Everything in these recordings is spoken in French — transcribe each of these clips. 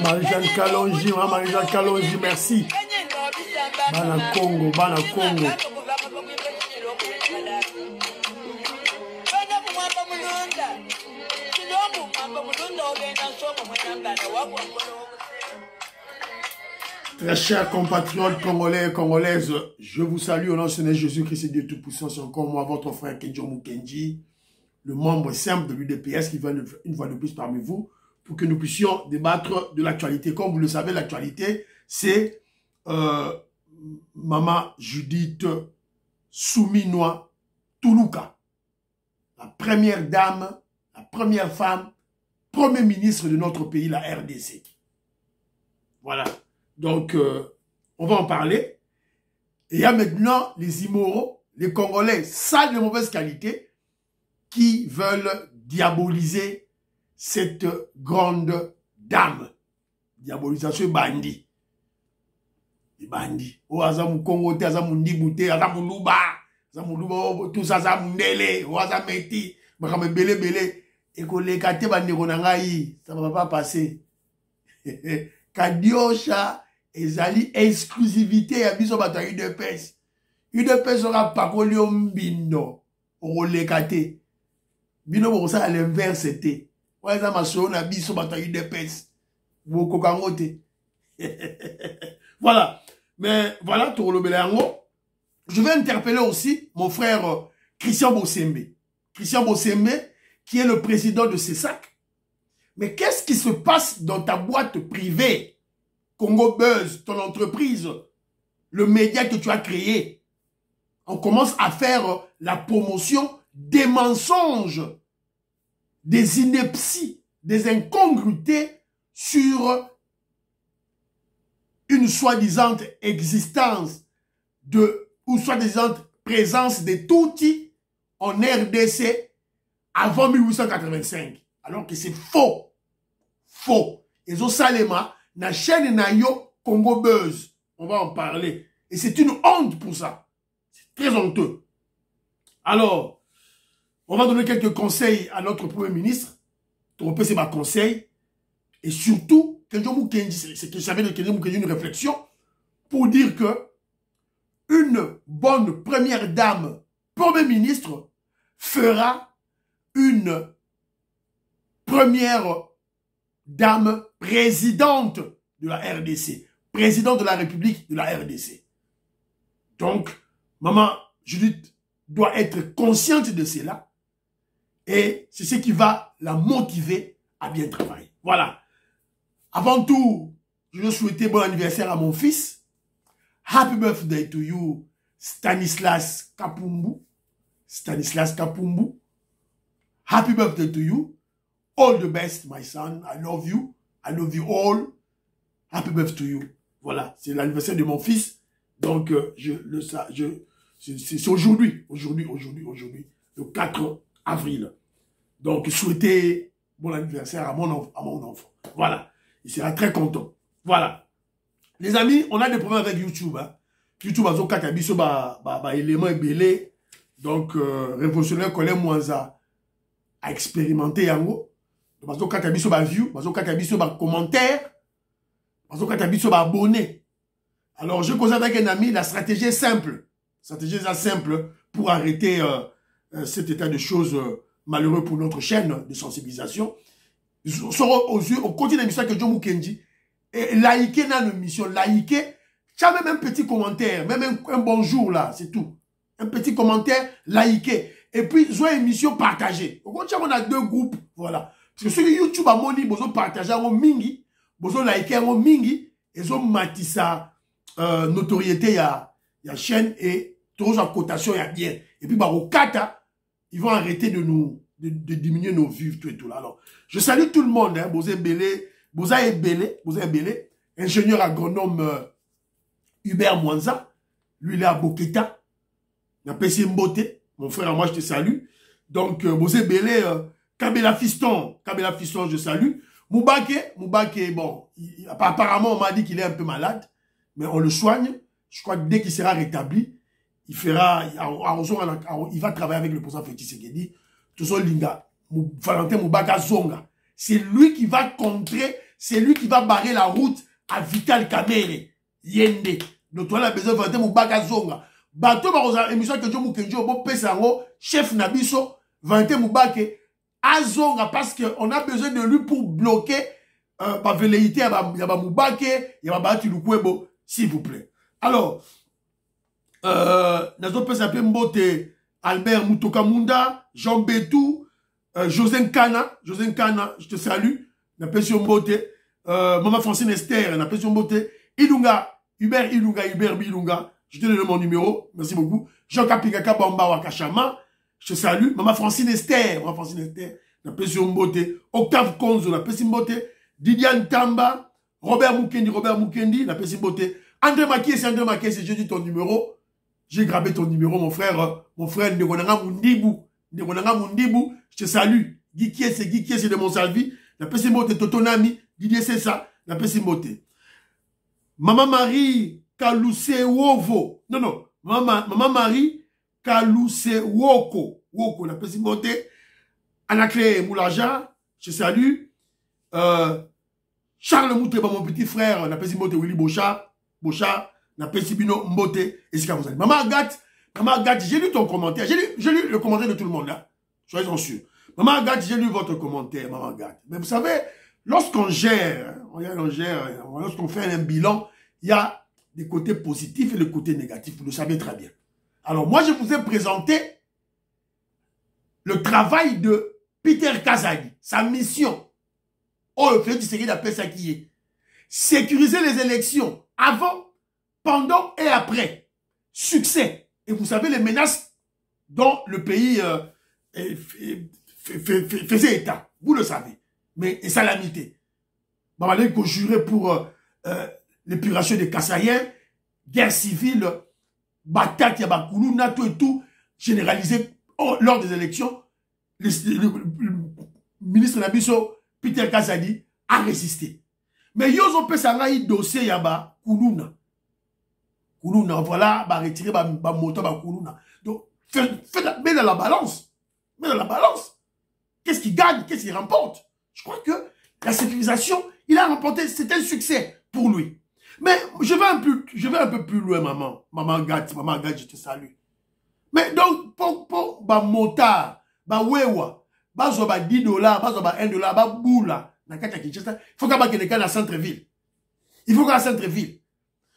Marie-Jeanne Kalonji, Marie-Jeanne Kalonji, merci. Bana Congo, Bana Congo. Très chers compatriotes congolais et congolaises, je vous salue au nom de Seigneur Jésus-Christ, Dieu Tout-Puissant. C'est encore moi, votre frère Kenjomu Kenji, le membre simple de l'UDPS qui vient une fois de plus parmi vous pour que nous puissions débattre de l'actualité. Comme vous le savez, l'actualité, c'est Maman Judith Souminois Toulouka, la première dame, la première femme, premier ministre de notre pays, la RDC. Voilà. Donc, on va en parler. Et il y a maintenant les immoraux, les Congolais sales de mauvaise qualité qui veulent diaboliser cette grande dame. Diabolisation bandit. Les bandits. Oh, azam Congo, azam Ndibouté, azam Luba, tout ça, azam Ndele, azam Meti, bakame belé belé. Et qu'on les kate bandi konangaï, ça ne va pas passer. Kadiosha, ezali exclusivité ya biso bato ya UDPS. UDPS sera pakolio mbindo. Olekate. Bino bokosa à l'inverse te. Ouais, ça m'a sonné à biso bato ya UDPS. Boko kangote. Voilà. Mais voilà, je vais interpeller aussi mon frère Christian Bossembe. Christian Bossembe, qui est le président de CESAC. Mais qu'est-ce qui se passe dans ta boîte privée? Congo Buzz, ton entreprise, le média que tu as créé. On commence à faire la promotion des mensonges, des inepties, des incongruités sur une soi-disant existence ou soi-disant présence des Tutsis en RDC avant 1885. Alors que c'est faux. Faux. Et Salema, na chaîne na yo Congo Buzz. On va en parler. Et c'est une honte pour ça. C'est très honteux. Alors, on va donner quelques conseils à notre Premier ministre. Tromper, c'est ma conseil. Et surtout, Kenjomu Kenji, c'est que j'avais de Kenjomu Kenji une réflexion pour dire que une bonne première dame, Premier ministre, fera une première dame présidente de la RDC, présidente de la République de la RDC. Donc, Maman Judith doit être consciente de cela et c'est ce qui va la motiver à bien travailler. Voilà. Avant tout, je veux souhaiter bon anniversaire à mon fils. Happy birthday to you, Stanislas Kapumbu. Stanislas Kapumbu. Happy birthday to you. All the best, my son. I love you. I love you all. Happy birthday to you. Voilà, c'est l'anniversaire de mon fils. Donc, c'est aujourd'hui. Aujourd'hui. Le 4 avril. Donc, souhaitez bon anniversaire à mon enfant. Voilà. Il sera très content. Voilà. Les amis, on a des problèmes avec YouTube. Hein. YouTube a zo katabiso élément belé. Donc, révolutionnaire Colin Mwanza a expérimenté yango. Bazo katabiso ba view, bazo katabiso ba commentaire, bazo katabiso ba abonné. Alors je cause avec un ami, la stratégie est simple. La stratégie est simple pour arrêter cet état de choses malheureux pour notre chaîne de sensibilisation. Au côté de l'émission que John Mukenji, et likez dans l'émission, likez, tiens même un petit commentaire, même un bonjour là, c'est tout. Un petit commentaire, likez. Et puis, soit émission partagée. On a 2 groupes, voilà. Parce que sur YouTube, à mon niveau, vous partagez en mingi, vous likez en mingi, et vous matissa notoriété, il y a chaîne, et toujours en cotation, il y a bien. Et puis, au kata, ils vont arrêter de nous de diminuer nos vues, tout et tout là. Alors, je salue tout le monde, hein, Bozé Belé, ingénieur agronome Hubert Mwanza, lui il est à Boketa, il a PC Mbote, mon frère, moi je te salue. Donc, Bozé Belé, Kabela Fiston, je salue. Moubake, bon, apparemment on m'a dit qu'il est un peu malade, mais on le soigne. Je crois que dès qu'il sera rétabli, il va travailler avec le président Félix Tshisekedi. Toujours Linga, Valentin Moubaka Zonga. C'est lui qui va contrer, c'est lui qui va barrer la route à Vital Kamere. Yende. Donc, on a besoin de Valentin Moubaka Zonga. Bateau, émission que Joe Kenjo, bon, Pesango, chef Nabiso, Valentin Moubake, Azonga, parce qu'on a besoin de lui pour bloquer, par velléité, il y a Moubake, il y a Bati Lukwebo, s'il vous plaît. Alors, Nazo peut s'appeler Mbote, Albert Moutoka Munda, Jean Betou, José Nkana, je te salue, n'appelle sur Mbote, Maman Francine Esther, n'appelle sur Mbote, Hubert Ilunga, je te donne mon numéro, merci beaucoup, Jean Kapingaka Bamba Wakashama, je te salue, Maman Francine Esther, n'appelle sur Mbote, Octave Konzo, n'appelle sur Mbote, Didiane Tamba, Robert Mukendi, n'appelle sur Mbote, André Makies, j'ai dit ton numéro. J'ai grabé ton numéro, mon frère Ndegonanga Mundibu, je te salue. Guy Kiese de Monsalvi, la PC Mote Totonami, Didier Sessa, la PC Mote. Maman Marie Kalouse Wovo, Maman Marie Kalouse Woko, la PC Mote, Anaclé Moulaja, je te salue. Charles Mouteba, mon petit frère, la PC Mote Willy Bocha, na Pesibino Mbote et Sikabozali. Maman Agathe, j'ai lu ton commentaire. J'ai lu le commentaire de tout le monde là. Soyez-en sûrs. Maman Agathe, j'ai lu votre commentaire, Maman Agathe. Mais vous savez, lorsqu'on gère, lorsqu'on fait un bilan, il y a des côtés positifs et des côtés négatifs. Vous le savez très bien. Alors moi, je vous ai présenté le travail de Peter Kazadi, sa mission. Oh, le Félix Tshisekedi appelle ça qui est. Sécuriser les élections avant, pendant et après. Succès. Et vous savez les menaces dont le pays faisait état. Vous le savez. Mais et salamité. Babalé qu'on jurait pour l'épuration des Kassaïens, guerre civile, bataille, Yabakoulou, NATO et tout, généralisé lors des élections. Le ministre Nabiso, Peter Kazadi, a résisté. Mais yozo peut s'engager dossier yaba Koulouna. Koulouna, voilà, bah retirer ba moto ba Koulouna. Donc, mets dans la balance. Qu'est-ce qu'il gagne? Qu'est-ce qu'il remporte? Je crois que la sécurisation, il a remporté, c'est un succès pour lui. Mais je vais un peu plus loin, maman. Maman Gat, je te salue. Mais donc, pour ba motard, ba wewa, ba zo ba $10, ba zo ba $1, ba boula. Il faut qu'il y ait quelqu'un dans centre-ville. Il faut qu'il y ait un centre-ville.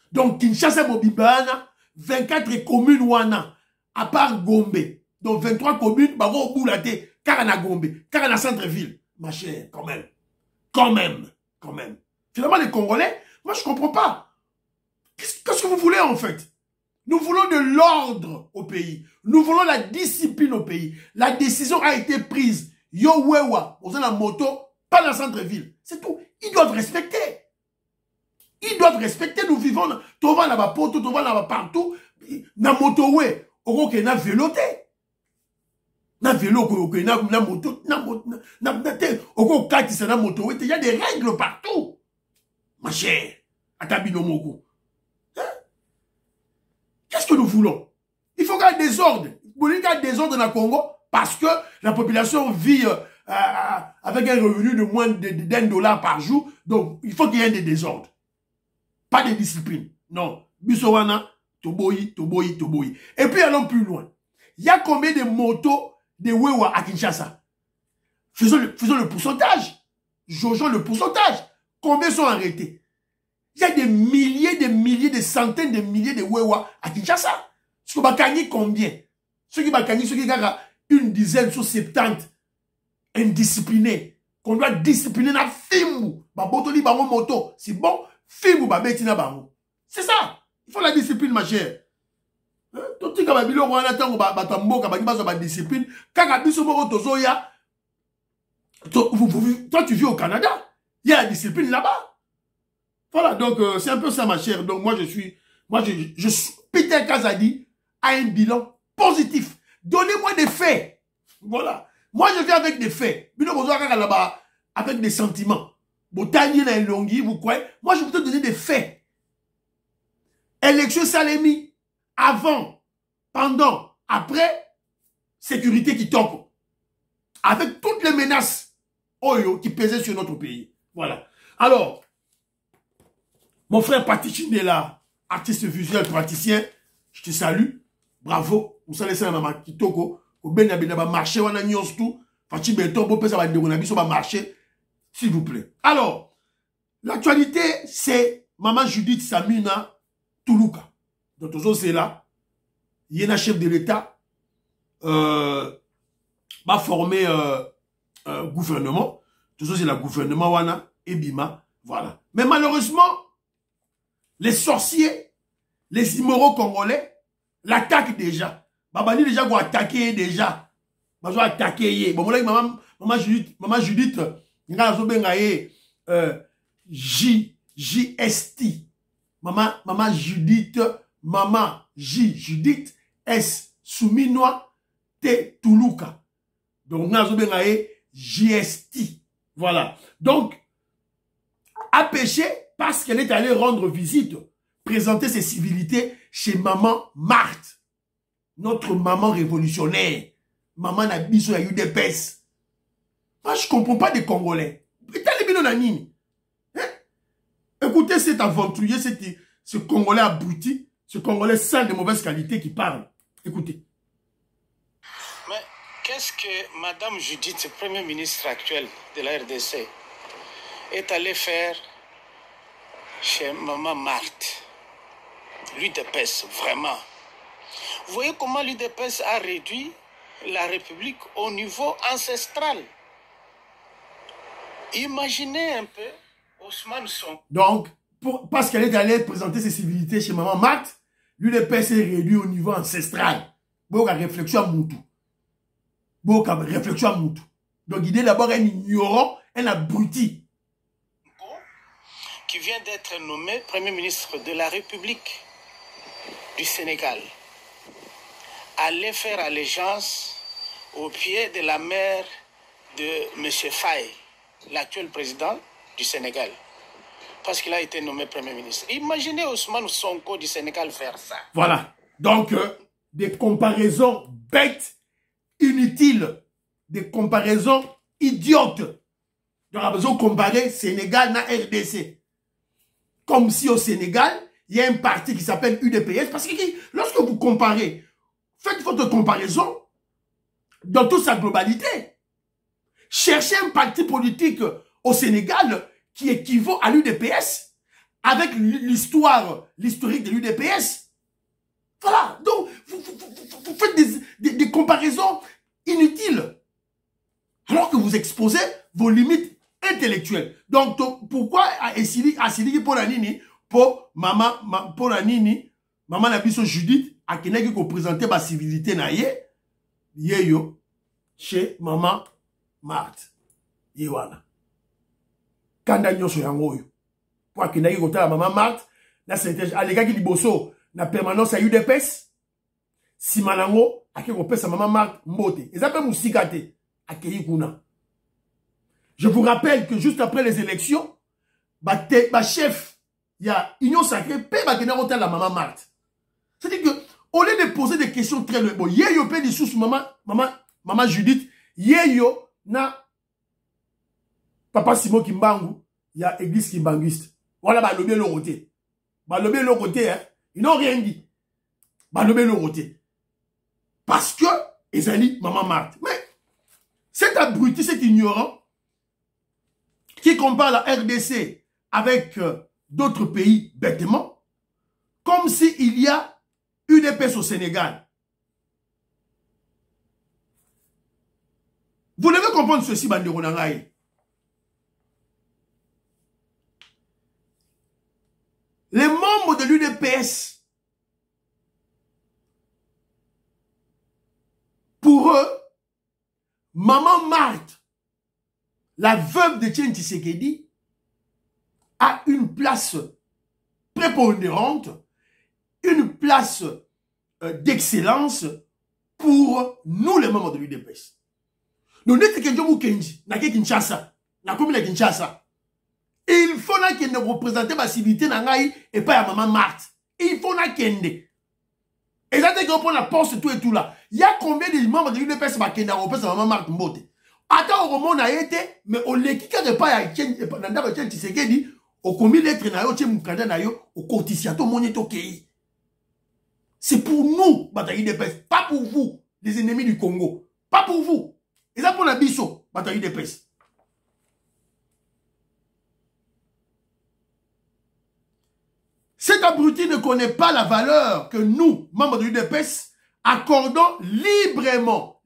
Donc, Kinshasa Bobibana, 24 communes wana, à part Gombe. Donc, 23 communes, bah, au bout la té, Karana Gombe, Karana centre-ville. Ma chère, quand même. Finalement, les Congolais, moi, je comprends pas. Qu'est-ce que vous voulez, en fait? Nous voulons de l'ordre au pays. Nous voulons la discipline au pays. La décision a été prise. Yo wewa, on a la moto, pas dans le centre-ville. C'est tout. Ils doivent respecter. Nous vivons, tu vas là-bas, tu vas là-bas partout. Na motowe, on a na véloté. Na vélo, na moto, on a na motowe. Il y a des règles partout. Ma chère, Atabino Moko. Qu'est-ce que nous voulons? Il faut qu'il y ait des ordres. Il y a des ordres dans le Congo parce que la population vit avec un revenu de moins d'$1 par jour. Donc, il faut qu'il y ait des désordres. Pas de discipline. Non. Bissowana, Toboyi. Et puis, allons plus loin. Il y a combien de motos de Wewa à Kinshasa? Faisons le pourcentage. Jaugeons le pourcentage. Combien sont arrêtés? Il y a des milliers, des centaines de milliers de Wewa à Kinshasa. Ce qui va gagner combien? Ceux qui gagnent une dizaine sur 70 indisciplinés. Qu'on doit discipliner na Fimbu. Babotoli bango moto. C'est bon. Fimbu babeti na bango. C'est ça. Il faut la discipline, ma chère. Tout ce qui est bilo wana tango batamboka bangi bazo ba discipline. Kaka biso moko tozoya Toi, tu vis au Canada. Il y a la discipline là-bas. Voilà, donc c'est un peu ça, ma chère. Donc moi, Peter Kazadi a un bilan positif. Donnez-moi des faits. Voilà. Moi, je viens avec des faits. Là-bas, avec des sentiments. Botanier dans Longi, vous croyez? Moi, je vais te donner des faits. Élection Salemi, avant, pendant, après, sécurité qui tombe. Avec toutes les menaces qui pesaient sur notre pays. Voilà. Alors, mon frère Patichine est là, artiste visuel, praticien. Je te salue. Bravo. Vous savez, c'est un maman qui toko. Au ben a marché, on a nyons tout. Fatih Beton, bon, ça va dérouler, ça va marcher. S'il vous plaît. Alors, l'actualité, c'est Maman Judith Samina Toulouka. Donc, c'est là. Il y a un chef de l'État va former gouvernement. Tout ça, c'est le gouvernement Wana et Bima. Voilà. Mais malheureusement, les sorciers, les immoraux congolais l'attaquent déjà. Babani déjà vont attaquer déjà. Ils vont attaquer. Bon, là, maman Judith, JST. Maman Judith, maman Judith S. Souminois T. Toulouka. Donc, nous avons JST. Voilà. Donc, a péché parce qu'elle est allée rendre visite, présenter ses civilités chez maman Marthe. Notre maman révolutionnaire. Maman Nabiso à UDPS. Moi, je ne comprends pas des Congolais. Écoutez cet aventurier, ce Congolais abruti, ce Congolais sale de mauvaise qualité qui parle. Écoutez. Mais qu'est-ce que Madame Judith, Premier ministre actuel de la RDC, est allée faire chez Maman Marthe? L'UDPS, vraiment. Vous voyez comment l'UDPS a réduit la République au niveau ancestral. Imaginez un peu Ousmane Sonko. Donc, parce qu'elle est allée présenter ses civilités chez Maman Marthe, l'UDPS est réduit au niveau ancestral. Boka réflexion à Moutou. Boka réflexion à Moutou. Donc, il est d'abord un ignorant, un abruti. Qui vient d'être nommé Premier ministre de la République du Sénégal, allait faire allégeance au pied de la mère de M. Faye, l'actuel président du Sénégal, parce qu'il a été nommé Premier ministre. Imaginez Ousmane Sonko du Sénégal faire ça. Voilà. Donc, des comparaisons bêtes, inutiles, des comparaisons idiotes. Donc, on a besoin de comparer Sénégal à RDC. Comme si au Sénégal, il y a un parti qui s'appelle UDPS. Parce que lorsque vous comparez, faites votre comparaison dans toute sa globalité. Cherchez un parti politique au Sénégal qui équivaut à l'UDPS avec l'historique de l'UDPS. Voilà. Donc, vous faites des comparaisons inutiles. Alors que vous exposez vos limites intellectuelles. Donc, pourquoi Assili pour la nini, pour maman Nabiso Judith, à qui n'a qui présenter ma civilité na yo, chez maman Marthe. Yewana. Kanda nyoso yango yo. Pour qu'il n'a qui la maman Marthe, na c'était alega ki liboso na permanence à UDPS. Si malango a qui kopesa maman Marthe mbote. Ezape musikate akei kuna. Je vous rappelle que juste après les élections, ma chef, il y a Union Sacrée, paie ma générale la maman Marthe. C'est-à-dire que, au lieu de poser des questions très loin, bon, yeyo paie des sous maman Judith, yeyo na papa Simon Kimbangu, il y a église Kimbanguiste. Voilà, bah, l'obé le roté. Bah, l'obé le roté, hein. Ils n'ont rien dit. Bah, l'obé le roté. Parce que, ils ont dit maman Marthe. Mais, cet abruti, cet ignorant, qui compare la RDC avec d'autres pays bêtement, comme s'il y a UDPS au Sénégal. Vous devez comprendre ceci, Bandero Nangaï. Les membres de l'UDPS, pour eux, Maman Marthe la veuve de Etienne Tshisekedi a une place prépondérante, une place d'excellence pour nous les membres de l'UDPS. Nous n'êtes que Njomu Kenji, n'a que Kinshasa, n'a comme la Kinshasa. Il faut qu'il ne représente pas la civilité et pas à Maman Marthe. Il faut qu'il ne. Et ça, c'est qu'on prend la poste tout et tout là. Il y a combien de membres de l'UDPS qui ne représentent Maman Marthe Mbote? Attends, au moment où on a été, mais on l'équipe de pas à Etienne Tshisekedi, au commis lettre na yo, Mukanda na yo, au coticiato moneto kei. C'est pour nous, bataille UDPS, pas pour vous, les ennemis du Congo. Pas pour vous. Et ça pour la biso, bataille UDPS. Cet abruti ne connaît pas la valeur que nous, membres de l'UDPS, accordons librement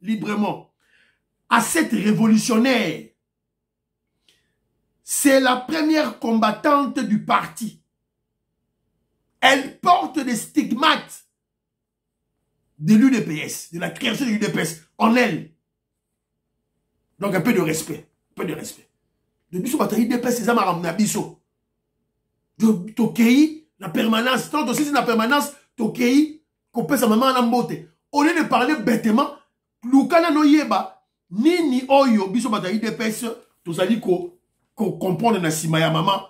à cette révolutionnaire. C'est la première combattante du parti. Elle porte des stigmates de l'UDPS, de la création de l'UDPS en elle. Donc un peu de respect. Un peu de respect. De biso bataille UDPS, c'est ça ma ramena biso. De tokei. La permanence, tant aussi c'est la permanence, tokei, qu'on peut sa maman en beauté. Au lieu de parler bêtement, Lukana no yeba, ni oyo, biso bataille UDPS, tous allez qu'on comprendre na simaya maman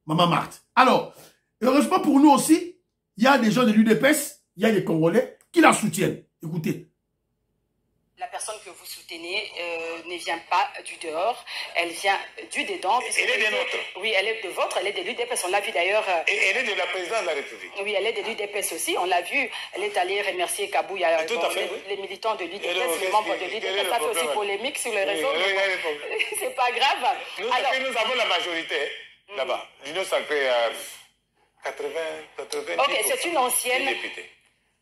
Marthe. Alors, heureusement pour nous aussi, il y a des gens de l'UDPS, il y a des Congolais qui la soutiennent. Écoutez. La personne que vous soutenez ne vient pas du dehors, elle vient du dedans. Elle est des nôtres. Oui, elle est de votre, elle est de l'UDPS. On l'a vu d'ailleurs. Et elle est de la présidence de la République. Oui, elle est de l'UDPS aussi. On l'a vu. Elle est allée remercier Kabouya, les militants de l'UDPS, les membres de l'UDPS. Ça fait aussi polémique sur les réseaux. C'est pas grave. Nous avons la majorité là-bas. L'Union sacrée à 80. Ok, c'est une ancienne. Députée.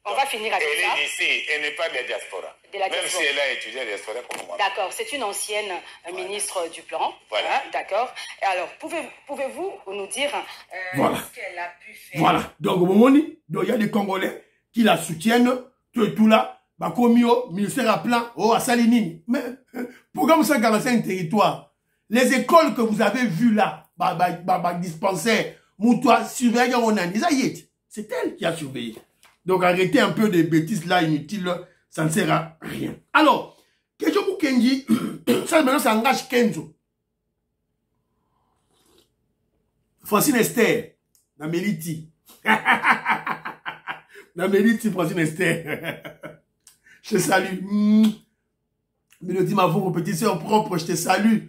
On va finir avec ça. Elle est d'ici, elle n'est pas de la diaspora. Même si elle a étudié la diaspora comme moi. D'accord, c'est une ancienne ministre du plan. Voilà. Hein, d'accord. Et alors, pouvez-vous nous dire ce qu'elle a pu faire? Voilà. Donc, au moment où il y a des Congolais qui la soutiennent, tout là, Bakomio, ministère à plan, à Salinini. Mais, programme 145 territoire, les écoles que vous avez vues là, dispensaire, Moutoua, surveiller, c'est elle qui a surveillé. Donc arrêtez un peu des bêtises là inutiles, ça ne sert à rien. Alors, Kejoku Kenji, ça maintenant ça engage Kenzo. Francine Esther, Nameliti. Nameliti, Francine Esther. Je te salue. Mélodie Mavo, mon petit soeur propre, je te salue.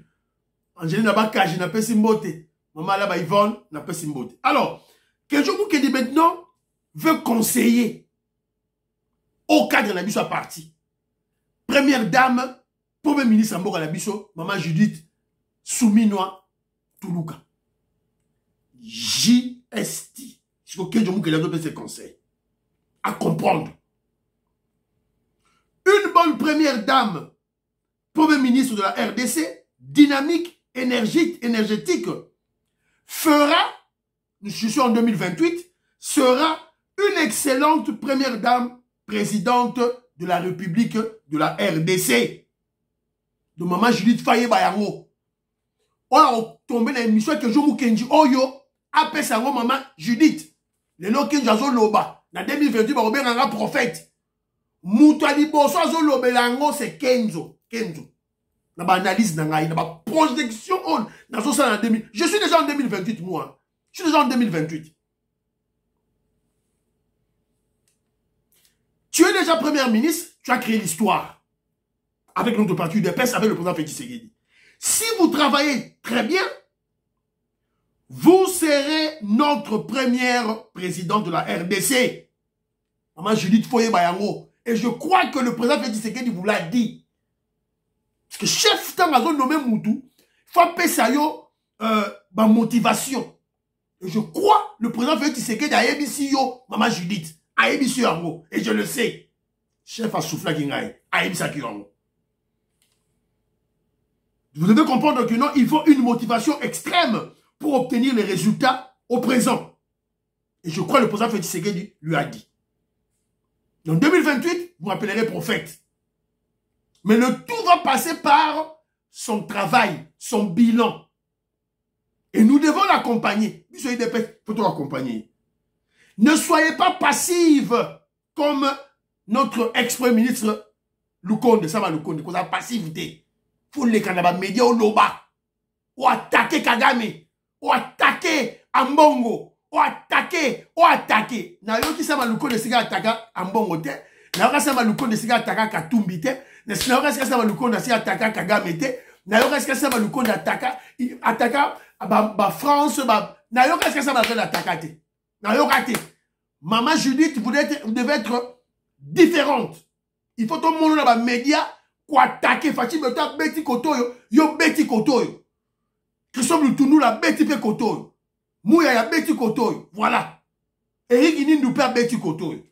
Angéline Nabaka, je n'appelle Simbote. Maman là-bas, Yvonne, n'appelle Simbote. Alors, Kejoku Kenji maintenant veut conseiller au cadre de la biso à parti. Première dame, premier ministre Mboka la biso, maman Judith Souminoa Toulouka. JST. Je veux que je vous donne ses conseils. À comprendre. Une bonne première dame, premier ministre de la RDC, dynamique, énergétique, fera, je suis en 2028, sera une excellente première dame présidente de la République de la RDC. De maman Judith Faye Bayango. On a tombé dans l'émission que Jomu Kenji Oyo appelle sa maman Judith. Le nom Kenji Azo Loba. En 2028, on a un prophète. Moutali Bosso Azo Lobelango, c'est Kenzo. Kenzo. Dans l'analyse, dans la projection, je suis déjà en 2028, moi. Je suis déjà en 2028. Tu es déjà première ministre, tu as créé l'histoire. Avec notre parti UDPS, avec le président Félix Tshisekedi. Si vous travaillez très bien, vous serez notre première présidente de la RDC. Maman Judith Foye Bayango. Et je crois que le président Félix Tshisekedi vous l'a dit. Parce que chef dans la zone nommée Moutou, il faut appeler ça ma motivation. Et je crois le président Félix Tshisekedi a émis Maman Judith. Et je le sais. Chef a soufflé qui ngaï. Vous devez comprendre que non, il faut une motivation extrême pour obtenir les résultats au présent. Et je crois que le président Félix Tshisekedi lui a dit. En 2028, vous m'appellerez prophète. Mais le tout va passer par son travail, son bilan. Et nous devons l'accompagner. Il faut l'accompagner. Ne soyez pas passive comme notre ex-premier ministre Lukonde, Sama Lukonde, cause de passivité. Il faut les canabas médias au loba. Ou attaquer Kagame. Ou attaquer Ambongo. Ou attaquer. Na yo ki Sama Lukonde siga attaquer Ambongo te. Na yo Sama Lukonde siga attaquer Katumbi te. Na yo Sama Lukonde siga attaquer Kagame te. Na yo Sama Lukonde attaquer France. Na yo Sama Lukonde attaquer te. Na yo kate. Maman Judith, vous devez être différente. Il faut tout le monde dans les médias pour attaquer Fachi Beto Betty Kotoyo, yo Betty Kotoyo. Christophe Lutunou la Betty Pe Kotoyo. Mouya ya Betty Kotoyo. Voilà. Eric Inindou perd Betty Kotoyo.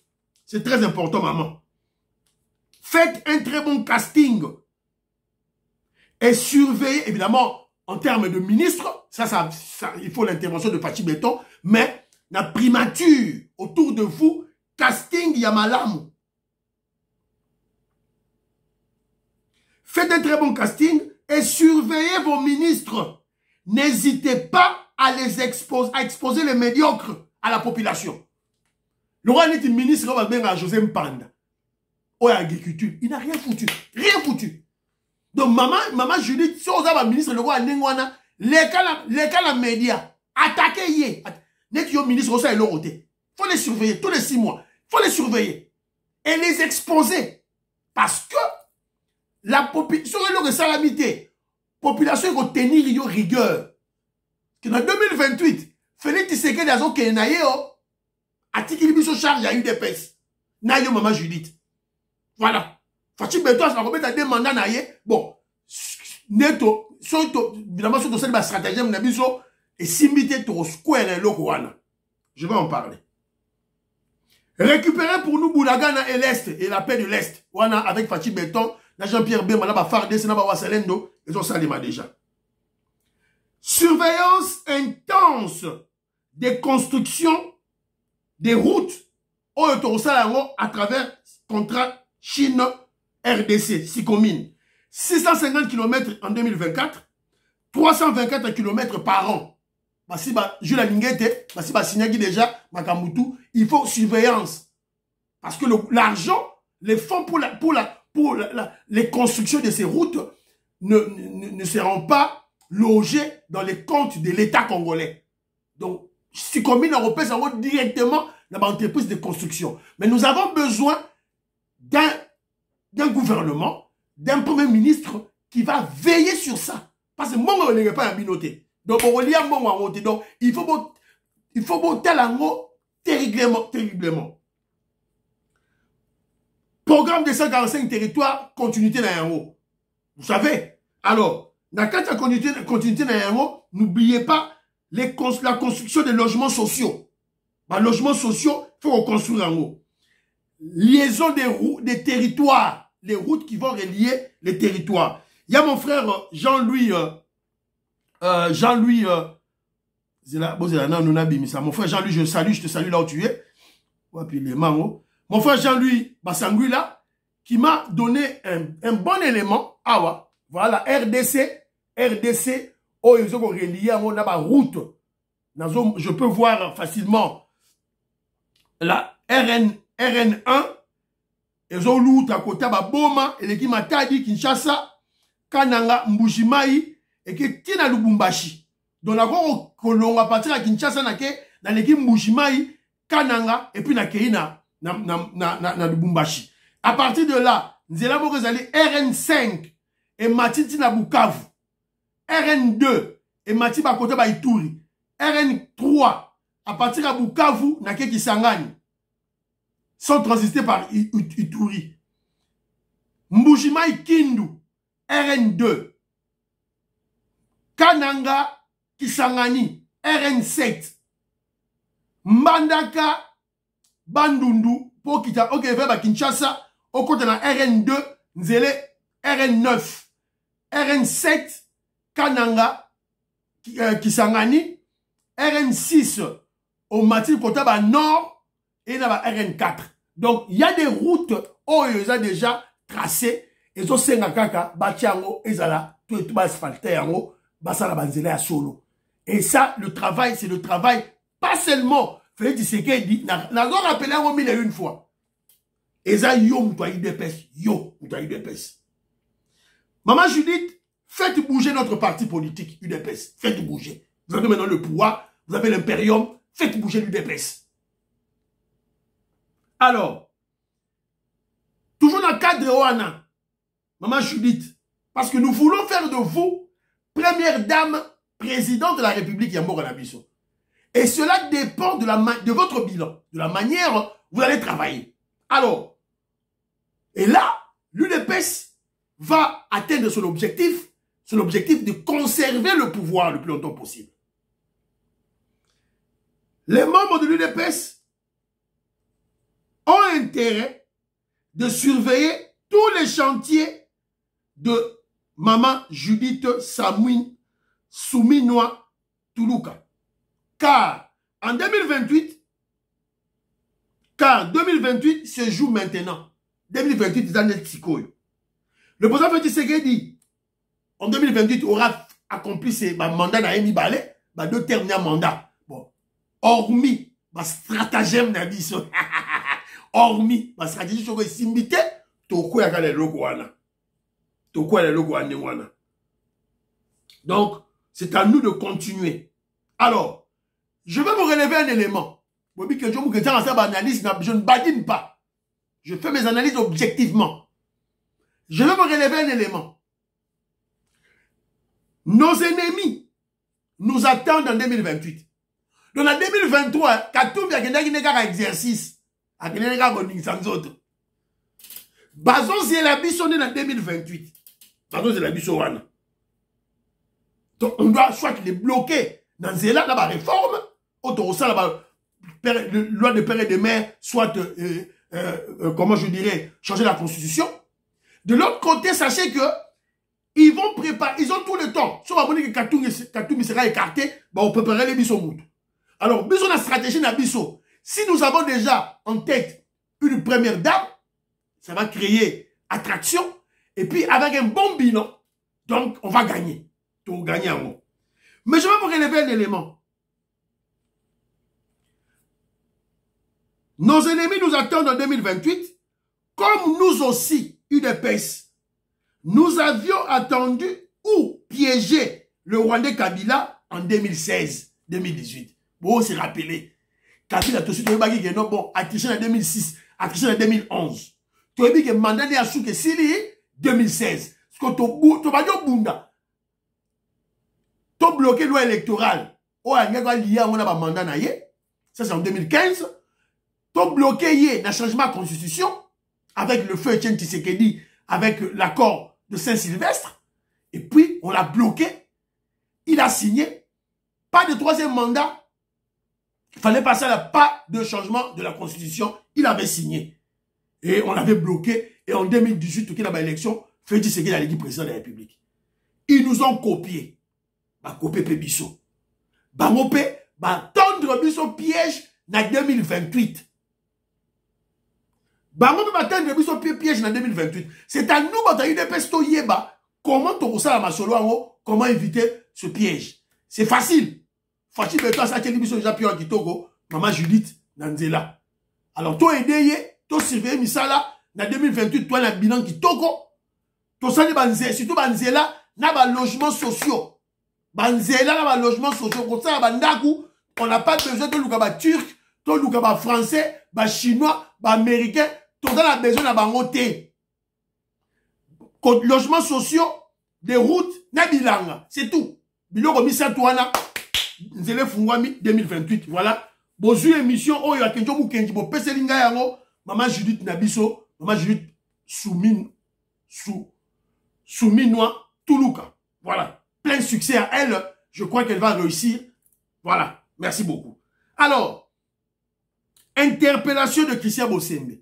C'est très important, maman. Faites un très bon casting. Et surveillez, évidemment, en termes de ministre, ça il faut l'intervention de Fachi Beto, mais la primature autour de vous, casting Yamalam. Faites un très bon casting et surveillez vos ministres. N'hésitez pas à les exposer les médiocres à la population. Le roi est ministre, va bien à José Mpanda. Ou à l'agriculture. Il n'a rien foutu. Rien foutu. Donc, maman Judith, si on a un ministre, le roi Nengwana, les cas médias, attaquez-y. Net yo ministre aussi est il faut les surveiller tous les 6 mois. Il faut les surveiller et les exposer parce que la population population va tenir yo rigueur. Que dans 2028, Félix Tshisekedi azo kenaye o atiki biso charge a eu des pèses. Na yo maman Judith. Voilà. Fachi Beto ça va mettre des mandats na ye. Bon, neto évidemment sur cette stratégie na biso. Et simité to square et lokoana. Je vais en parler. Récupérer pour nous Boulagana et l'Est et la paix de l'Est. Wana avec Fachi Beton, Jean-Pierre Bemba, là, Fardé, Senaba Wassalendo, ils ont salima déjà. Surveillance intense des constructions des routes au à travers contrat Chine-RDC, Sicomine. 650 km en 2024, 324 km par an. Si Jules Lingete, si Signagi déjà, Makamutu, il faut surveillance. Parce que l'argent, les fonds pour les constructions de ces routes ne seront pas logés dans les comptes de l'État congolais. Donc, si commune européenne, ça va directement dans l'entreprise de construction. Mais nous avons besoin d'un gouvernement, d'un premier ministre qui va veiller sur ça. Parce que moi, on n'est pas un binoté. Donc, on relie à moi, donc, il faut botter l'ango terriblement. Programme de 145 territoires, continuité dans l'ango. Vous savez, alors, dans la continuité dans l'ango, n'oubliez pas la construction des logements sociaux. Les logements sociaux, il faut reconstruire l'ango. Liaison des territoires, les routes qui vont relier les territoires. Il y a mon frère Jean-Louis, mon frère Jean-Louis, je te salue là où tu es. Mon frère Jean-Louis Bassanguila, qui m'a donné un bon élément. Ah, voilà, RDC, oh, ils ont relié à mon route. Je peux voir facilement la RN1, ils ont l'outre à côté de Boma, et l'équipe Matadi, Kinshasa, Kananga, Mbujimaï, et que Tina Lubumbashi. Donc, la on va partir à Kinshasa, dans l'équipe Mbujimaï, Kananga, et puis na Lubumbashi. À partir de là, nous allons RN5 et Matiti na Bukavu. RN2 et Matiti à côté de Ituri. RN3 à partir de Bukavu, na Kisangani. Sont transistés par Ituri. Mbujimaï Kindu. RN2. Kananga Kisangani. RN7. Mbandaka Bandundu. Pour kita ok vers Kinshasa. Au côté de la RN2. Nzele RN9. RN7. Kananga Kisangani. RN6. Au Mati Kotaba Nord. Et là, RN4. Donc, il y a des routes où ils ont déjà tracées Ezo senga kaka, batiango, ezala, tout bas asphalté yango, basala banzela ya solo. Et ça, le travail, c'est le travail, pas seulement, Félix Tshisekedi, n'a rappelé en 1001 fois. Eza yo moutoua UDPS, yo moutoua UDPS. Maman Judith, faites bouger notre parti politique, UDPS. Faites bouger. Vous avez maintenant le pouvoir, vous avez l'impérium, faites bouger l'UDPS. Alors, toujours dans le cadre de Oana, Maman Judith, parce que nous voulons faire de vous première dame présidente de la République Yambo Nabiso. Et cela dépend de votre bilan, de la manière dont vous allez travailler. Alors, et là, l'UDPS va atteindre son objectif de conserver le pouvoir le plus longtemps possible. Les membres de l'UDPS ont intérêt de surveiller tous les chantiers de Maman Judith Souminois Toulouka. Car en 2028, se joue maintenant. 2028, ils en sont psychoïs. Le président Félix Tshisekedi, en 2028, aura accompli ses mandats dans Emi Balé, deux termes mandat. Bon, hormis ma stratagème d'ambition, hormis ma stratégie sur le simité, toko yaka le logo wana. Toko le logo wana. Donc, c'est à nous de continuer. Alors, je vais vous relever un élément. Je ne badine pas. Je fais mes analyses objectivement. Je vais vous relever un élément. Nos ennemis nous attendent en 2028. Donc en 2023, Katumbi a gagné un exercice. A gagné un autres. Bazon Zelabi sonne en 2028. Bazon Zelabi sonne. Donc on doit soit les bloquer dans Zela, dans la réforme, autorisant la loi de père et de mère, soit, comment je dirais, changer la constitution. De l'autre côté, sachez que ils vont préparer, ils ont tout le temps. Si on va dire que Katumbi sera écarté, bah on préparerait les Bissau. Alors, besoin de la stratégie de Bissau. Si nous avons déjà en tête une première dame, ça va créer attraction. Et puis, avec un bon bilan, donc, on va gagner. Tout gagner en gros. Mais je vais vous relever un élément. Nos ennemis nous attendent en 2028, comme nous aussi, UDPS. Nous avions attendu ou piégé le Rwandais Kabila en 2016-2018. Bon, c'est rappelé. Kabila, tout de suite, bon, attriché en 2006, attriché en 2011. Tu as dit que mandat de Asuke Sili, 2016. Parce que tu vas dire Bunda. Tu as bloqué loi électorale. Oh, il y a un mandat na ye. Ça, c'est en 2015. Tu as bloqué le changement de constitution avec le feu Etienne Tshisekedi, avec l'accord de Saint-Sylvestre. Et puis, on l'a bloqué. Il a signé. Pas de troisième mandat. Il fallait passer à la pas de changement de la constitution. Il avait signé. Et on l'avait bloqué. Et en 2018, tout qui n'a pas élection, Félix Tshisekedi a été président de la République. Ils nous ont copié. Bah, copié Pébisso. Bah, mopé, bah, tendre Bisso piège en 2028. Bah, mopé, bah, tendre Bisso piège en 2028. C'est à nous, bah, UDPS to yeba, comment tu ressens la masolo, comment éviter ce piège. C'est facile. Facile, mais toi, ça, tu as dit, Bisso, déjà, Pio, Kitoko, Maman Judith, Nanzela. Alors, toi, aidé, toi, surveiller, Misala, en 2028, toi, la bilan Kitoko, toi, ça, surtout, Banzela, n'a pas logement sociaux. Banzela, n'a pas logement sociaux. Comme ça, Bandaku, on n'a pas besoin de l'oukaba turc, de l'oukaba français, bah, chinois, bah, américain, tout ça, on a besoin de bangoté. Logements sociaux, des routes, n'a bilanga. C'est tout. Bilo, comme ça, toi, là, Nzele Fungwami 2028. Voilà. Bozu émission, oh, y'a kenjo moukenji, bo peselinga yango, Maman Judith Nabiso, Maman Judith Souminois Toulouka. Voilà. Plein succès à elle. Je crois qu'elle va réussir. Voilà. Merci beaucoup. Alors, interpellation de Christian Bossembe.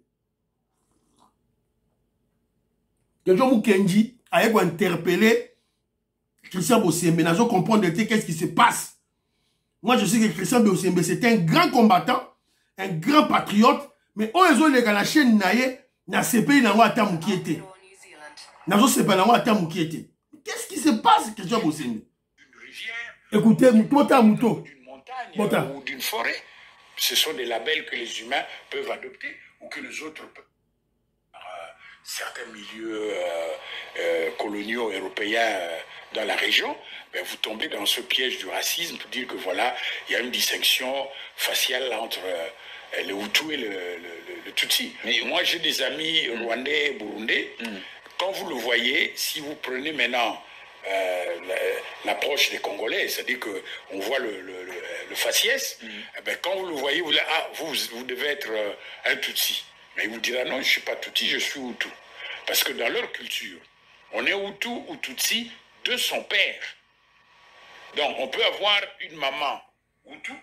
Kenjo moukenji a interpellé Christian Bossembe. Nous allons comprendre qu'est-ce qui se passe. Moi, je sais que Christian Bossembe, c'est un grand combattant, un grand patriote, mais on est la chaîne naye, na CPI na wata moukiete. Qu'est-ce qui se passe, Christian Bosembe? Une rivière, écoutez, d'une montagne ou d'une forêt. Ce sont des labels que les humains peuvent adopter ou que les autres peuvent. Certains milieux coloniaux européens dans la région, ben vous tombez dans ce piège du racisme pour dire que voilà, il y a une distinction faciale entre le Hutu et le Tutsi. Mais moi, j'ai des amis rwandais et burundais. Quand vous le voyez, si vous prenez maintenant l'approche des Congolais, c'est-à-dire qu'on voit le faciès, eh ben, quand vous le voyez, vous devez être un Tutsi. Mais il vous dira non, je ne suis pas Tutsi, je suis Hutu. Parce que dans leur culture, on est Hutu ou Tutsi de son père. Donc on peut avoir une maman Hutu,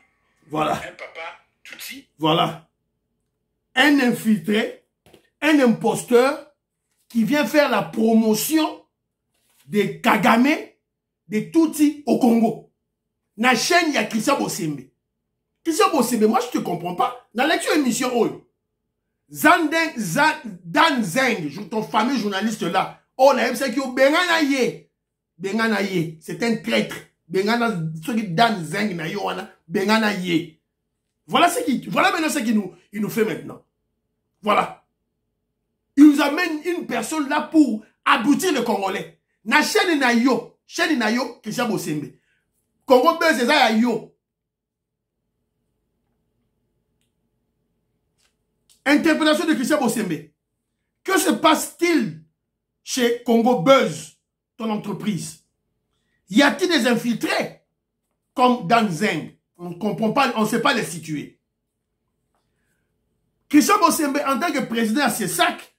voilà. Un papa Tutsi. Voilà. Un infiltré, un imposteur qui vient faire la promotion des Kagame, des Tutsi au Congo. Na chaîne, il y a Christian Bosembe. Christian Bosembe, moi je ne te comprends pas. Dans la émission, Dan Zeng, ton fameux journaliste là, c'est un traître. Dan Zeng, voilà maintenant ce qu'il nous fait maintenant. Voilà. Il nous amène une personne là pour aboutir le Congolais. Na chaîne na yo, Christian Bosembe. Congo Buzz, c'est ça yo. Interprétation de Christian Bosembe. Que se passe-t-il chez Congo Buzz, ton entreprise? Y a-t-il des infiltrés comme Dan Zeng? On ne comprend pas, on ne sait pas les situer. Christian Bosembe, en tant que président à CESAC,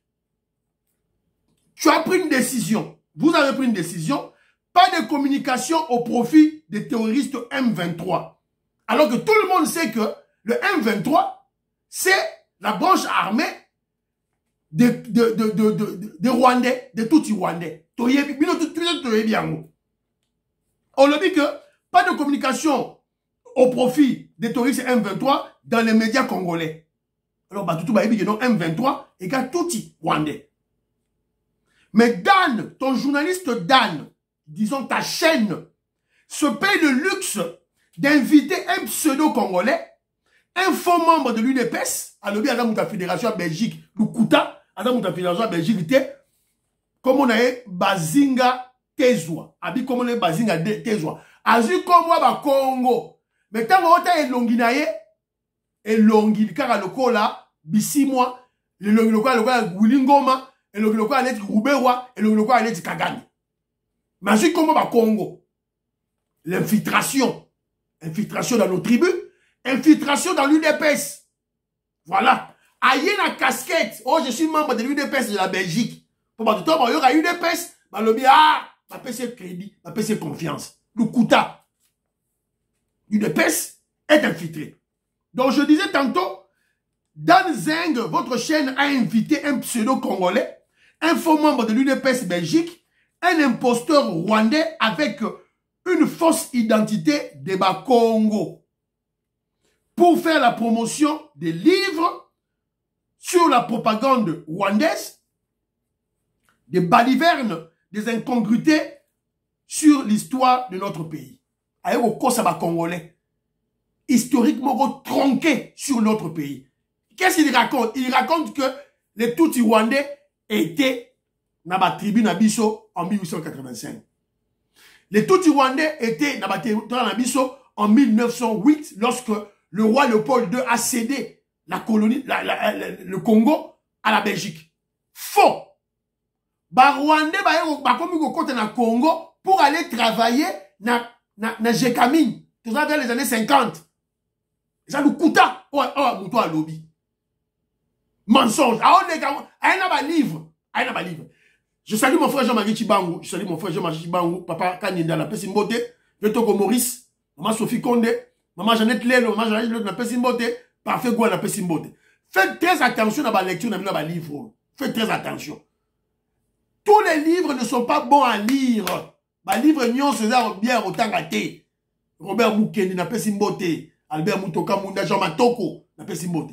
tu as pris une décision. Vous avez pris une décision. Pas de communication au profit des terroristes M23. Alors que tout le monde sait que le M23, c'est la branche armée des Rwandais, des Tutsi Rwandais. On le dit que pas de communication au profit des terroristes M23 dans les médias congolais. Alors, tout M23 égale Tutsi Rwandais. Mais Dan, ton journaliste Dan, disons ta chaîne, se paye le luxe d'inviter un pseudo-congolais, un faux membre de l'UNEPES, à l'objet de la Fédération Belgique, le Kouta, à la Fédération Belgique, comme on a Bazinga Tezwa, abi comme on a Bazinga Tezwa, azu comme moi Congo, mais tant qu'on a elonginaye, elongi, car le cola, bisimwa, le local Gulingoma, et le local allait Roubewa, et le local allait Kagame. Mais azu comme moi Congo, l'infiltration, infiltration dans nos tribus, infiltration dans l'UDPS. Voilà. Aïe la casquette. Oh, je suis membre de l'UDPS de la Belgique. Pour moi, tout le monde, il y aura UDPS. Ma lobby, ma PC crédit, ma PC confiance. Le Kouta. L'UDPS est infiltré. Donc, je disais tantôt, Dan Zeng, votre chaîne a invité un pseudo-congolais, un faux membre de l'UDPS Belgique, un imposteur rwandais avec une fausse identité de Congo, pour faire la promotion des livres sur la propagande rwandaise, des balivernes, des incongruités sur l'histoire de notre pays. Avec au Kossaba congolais, historiquement tronqué sur notre pays. Qu'est-ce qu'il raconte? Il raconte que les Tutsi rwandais étaient dans la tribu Nabiso en 1885. Les Tutsi rwandais étaient dans la tribu Nabiso en 1908 lorsque le roi Léopold II a cédé la colonie, le Congo à la Belgique. Faux. Rwandais na Congo pour aller travailler na Jekamine. Tout ça vers les années 50. Ça nous coûte. Moutou à lobby. Mensonge. Livre. Je salue mon frère Jean-Marie Chibango. Je salue mon frère Jean-Marie Chibango. Papa Kaninda, la Pessimbote. Vetoko Maurice. Maman Sophie Condé. Maman Jeannette Lelo. Maman Jeannette Lelo. La Pessimbote. Parfait Gouin, la Pessimbote. Faites très attention à la lecture de la livre. Faites très attention. Tous les livres ne sont pas bons à lire. Les livres Nyon César bien autant gâté. Robert Moukendi, la Pessimbote. Albert Moutoka Mounda, Jean Matoko, la Pessimbote.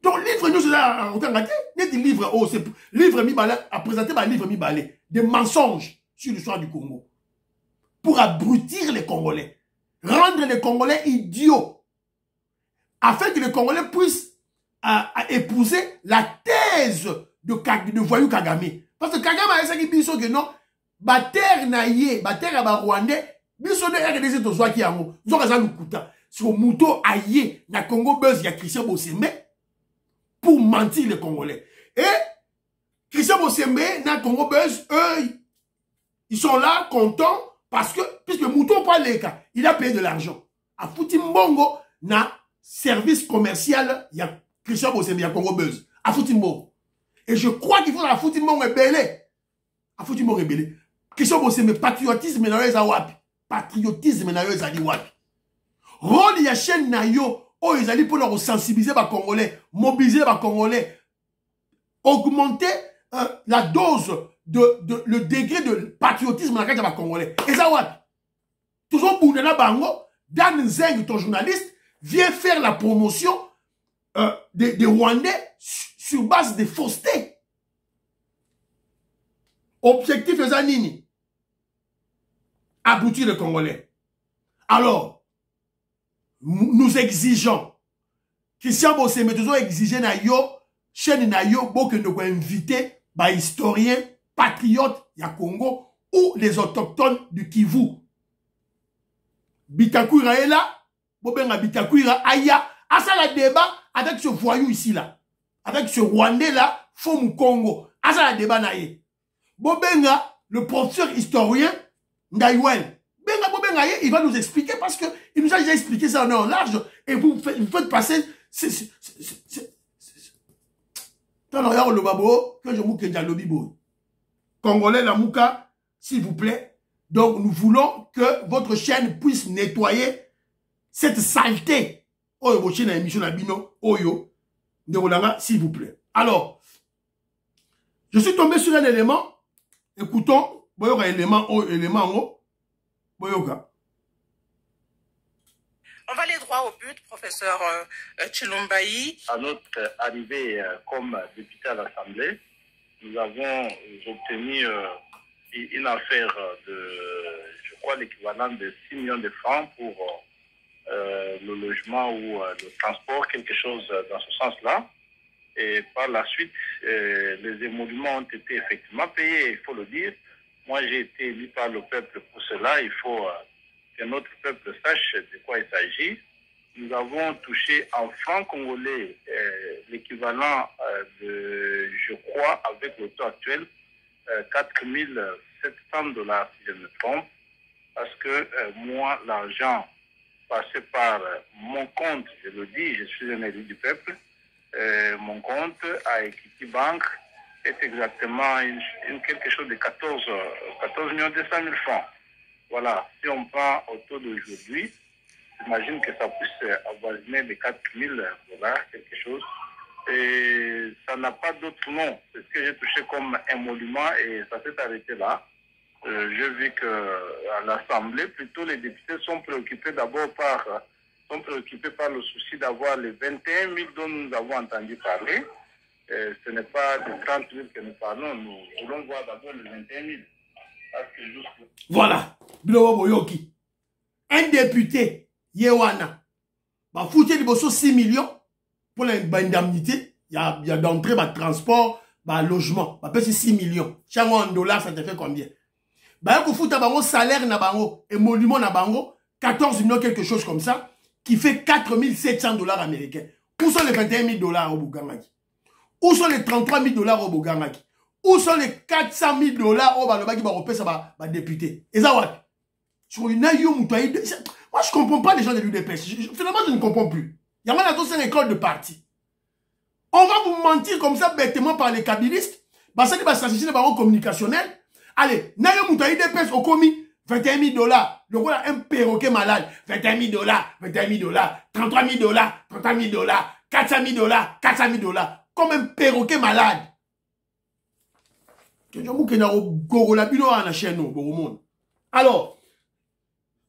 Donc, livre Nyon César autant gâté. net livre, oh, c'est livre mi-balé, a présenté ma livre mi-balé, des mensonges sur l'histoire du Congo. Pour abrutir les Congolais. Rendre les Congolais idiots. Afin que les Congolais puissent épouser la thèse de voyou Kagame. Parce que Kagame a essayé de dire que non, Bater naye, Bater à Rwandais, biso de RDC to zwaki yango. Nous avons lukuta. Sur Mouto aye, na Congo Buzz, ya Christian Bosembe, pour mentir les Congolais. Et Christian Bosembe, na Congo Buzz, eux, ils sont là, contents, parce que, puisque Mouton pas les cas, il a payé de l'argent. A Fouti Mbongo, na service commercial, il y a Christian Bosembe, il y a Congo Buzz. A Fouti Mbongo. Et je crois qu'il faut à Fouti Mbongo rebelle. A Fouti Mbongo rebelle. Christian Bosembe, patriotisme na yo eza wapi. Patriotisme na yo eza li wapi. Rôle ya chaîne na yo, oh, ils allaient pour leur sensibiliser les Congolais, mobiliser les Congolais, augmenter la dose le degré de patriotisme dans les Congolais. Et ça, ouais. Toujours Bounena Bango, Dan Zeng, ton journaliste, vient faire la promotion des Rwandais sur base de fausseté. Objectif de Zanini. Aboutir les Congolais. Alors, nous exigeons. Christian Bosse, mais toujours exiger na yo, chaîne na yo, bon que nous inviter, bah, historiens, patriotes, ya Congo, ou les autochtones du Kivu. Bitakwira est là, Bobenga Bitakwira, aya, à ça la débat avec ce voyou ici là, avec ce Rwandais là, Fomu Congo, à ça la débat naïe. Bobenga, le professeur historien, Ndaïwel, Benga Bobenga, il va nous expliquer parce que il nous a déjà expliqué ça en large et vous faites passer. Tant le babo que je mouke dialobi boy. Congolais la mouka, s'il vous plaît. Donc nous voulons que votre chaîne puisse nettoyer cette saleté. Oh votre chaîne a émission Nabino, Oyo, de s'il vous plaît. Alors, je suis tombé sur un élément. Écoutons, boyoka élément en haut. Boyoka. On va aller droit au but, professeur Chilumbayi. À notre arrivée comme député à l'Assemblée, nous avons obtenu une affaire de, je crois, l'équivalent de 6 millions de francs pour le logement ou le transport, quelque chose dans ce sens-là. Et par la suite, les émoluments ont été effectivement payés, il faut le dire. Moi, j'ai été élu par le peuple pour cela. Il faut que notre peuple sache de quoi il s'agit. Nous avons touché en francs congolais l'équivalent de, je crois, avec le taux actuel, 4 700 $, si je me trompe. Parce que moi, l'argent passait par mon compte, je le dis, je suis un élu du peuple. Mon compte à Equity Bank est exactement quelque chose de 14 200 000 francs. Voilà, si on prend au taux d'aujourd'hui, j'imagine que ça puisse avoisiner les 4 000 $, quelque chose. Et ça n'a pas d'autre nom. C'est ce que j'ai touché comme émolument et ça s'est arrêté là. J'ai vu qu'à l'Assemblée, plutôt les députés sont préoccupés d'abord par le souci d'avoir les 21 000 dont nous avons entendu parler. Ce n'est pas de 30 000 que nous parlons. Nous voulons voir d'abord les 21 000. Voilà. Un député, Yewana, va foutre les 6 millions pour l'indemnité. Il y a d'entrée, transport, logement. Va payer 6 millions. Chaque mois en dollars, ça te fait combien? Bah, vous foutez un salaire na bango, émolument na bango, 14 millions, quelque chose comme ça, qui fait 4 700 $ américains. Où sont les 21 000 $ au Bougamaki? Où sont les 33 000 $ au Bougamaki? Où sont les 400 000 $ au Balobaki Baropé, ça va député? Et ça, what? Sur une aïe, moi, je comprends pas les gens de l'UDPS. Finalement, je ne comprends plus. Il y a maintenant une école de parti. On va vous mentir comme ça bêtement par les kabylistes. Bah, ça qui va s'associer dans le communicationnel. Allez, Nayo Moutaï UDPS au commis 21 000 $. Le roi un perroquet malade. 21 000 $, 21 000 $, 33 000 $, 33 000 $, 400 000 $, 400 000 $. Comme un perroquet malade. Alors,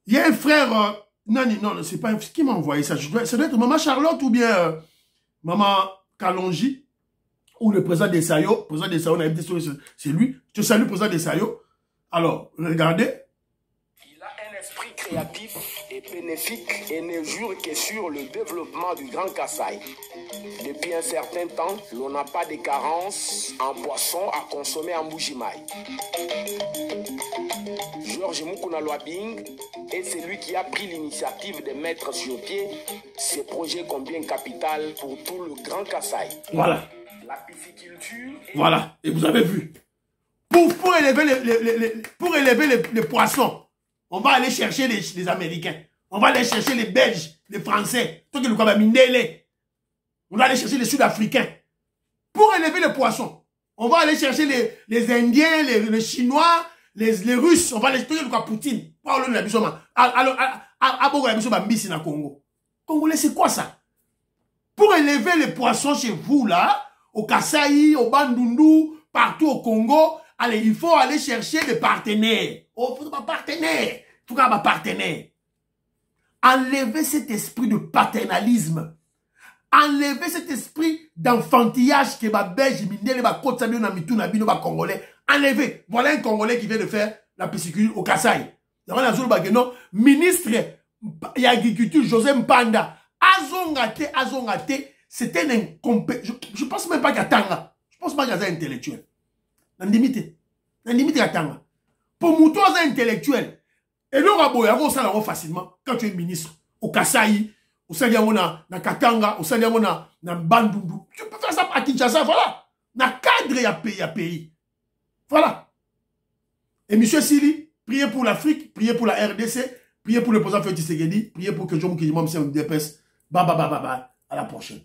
il y a un frère, non, c'est pas un, qui m'a envoyé ça? Ça doit être Maman Charlotte ou bien Maman Kalonji. ou le président des Sayo, on a dit c'est lui. Je salue le président des Sayo. Alors, regardez. Il a un esprit créatif et bénéfique et ne jure que sur le développement du Grand Kasaï. Depuis un certain temps, l'on n'a pas de carence en poisson à consommer en Bujimaï. Georges Mukuna Loabing est celui qui a pris l'initiative de mettre sur pied ce projet combien capital pour tout le Grand Kasaï. Voilà. La pisciculture. Voilà. Et vous avez vu. Pour élever les poissons, on va aller chercher les Américains. On va aller chercher les Belges, les Français. On va aller chercher les Sud-Africains. Pour élever les poissons, on va aller chercher les Indiens, les Chinois, les Russes. On va aller chercher Poutine. Congolais, c'est quoi ça? Pour élever les poissons chez vous, là, au Kasaï, au Bandundu, partout au Congo, allez, il faut aller chercher des partenaires. Oh, il faut pas partenaire. Il faut pas partenaire. Enlever cet esprit de paternalisme. Enlever cet esprit d'enfantillage que ma belge, Congolais. Enlever. Voilà un Congolais qui vient de faire la pisciculture au Kasaï. Ministre de l'agriculture, José Mpanda. Azongate, c'était un incompétent. Je pense même pas qu'il y a Tanga. Je pense pas qu'il y a un intellectuel. Nandimite Tanga. Pour Mouto, un intellectuel. Et le rabo, il y a facilement quand tu es ministre au Kasaï, au Saliamona, na Katanga, au Saliamona, na Bandundu. Tu peux faire ça à Kinshasa, voilà. Na cadre, il y a pays. Voilà. Et monsieur Sili, priez pour l'Afrique, priez pour la RDC, priez pour le président Félix Tshisekedi, priez pour que Jean Moukidimam se dépêche. À la prochaine.